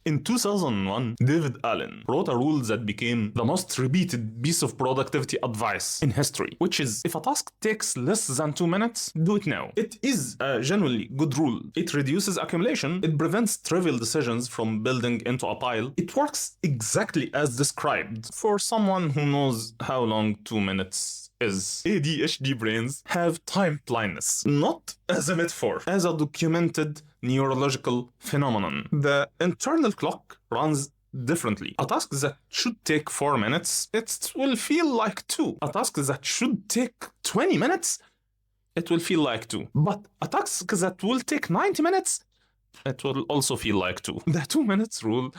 In 2001, David Allen wrote a rule that became the most repeated piece of productivity advice in history, which is if a task takes less than 2 minutes, do it now. It is a genuinely good rule. It reduces accumulation, it prevents trivial decisions from building into a pile. It works exactly as described for someone who knows how long 2 minutes is. ADHD brains have time blindness, not as a metaphor, as a documented neurological phenomenon. The internal clock runs differently. A task that should take 4 minutes, it will feel like 2. A task that should take 20 minutes, it will feel like 2. But a task that will take 90 minutes, it will also feel like 2. The 2 minutes rule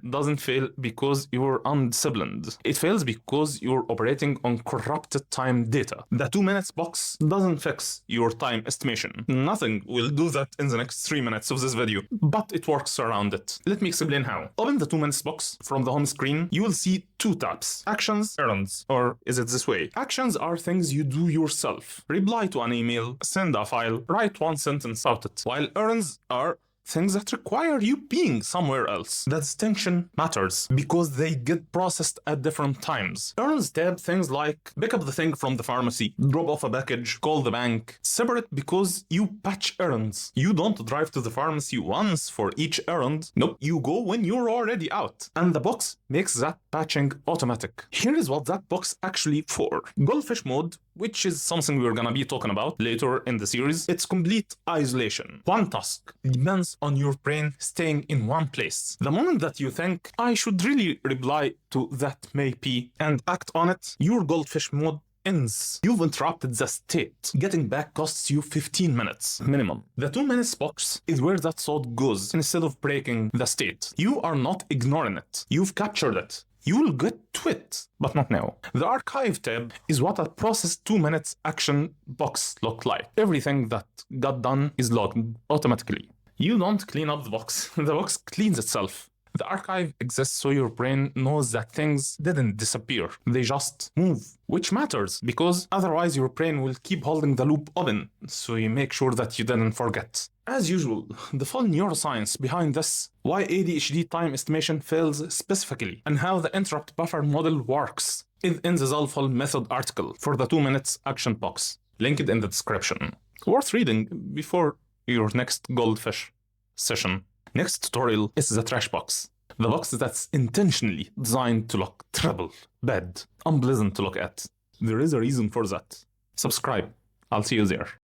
doesn't fail because you're undisciplined. It fails because you're operating on corrupted time data. The 2 minutes box doesn't fix your time estimation. Nothing will do that in the next 3 minutes of this video, but it works around it. Let me explain how. Open the 2 minutes box from the home screen. You will see 2 tabs: actions, errands, or is it this way? Actions are things you do yourself. Reply to an email, send a file, write one sentence about it, while errands are things that require you being somewhere else. The distinction matters because they get processed at different times. Errands tab things like pick up the thing from the pharmacy, drop off a package, call the bank. Separate because you patch errands. You don't drive to the pharmacy once for each errand. Nope, you go when you're already out. And the box makes that patching automatic. Here is what that box actually for. Goldfish mode, which is something we're gonna be talking about later in the series, it's complete isolation. One task depends on your brain staying in one place. The moment that you think, I should really reply to that maybe and act on it, your goldfish mode ends. You've interrupted the state. Getting back costs you 15 minutes minimum. The 2 minutes box is where that thought goes instead of breaking the state. You are not ignoring it. You've captured it. You will get to it, but not now. The archive tab is what a processed 2 minutes action box looked like. Everything that got done is logged automatically. You don't clean up the box. The box cleans itself. The archive exists so your brain knows that things didn't disappear. They just move, which matters because otherwise your brain will keep holding the loop open, so you make sure that you didn't forget. As usual, the full neuroscience behind this, why ADHD time estimation fails specifically, and how the interrupt buffer model works, is in the Zalfol method article for the 2 minutes action box, linked in the description. Worth reading before your next goldfish session. Next tutorial is the trash box. The box that's intentionally designed to look terrible, bad, unpleasant to look at. There is a reason for that. Subscribe. I'll see you there.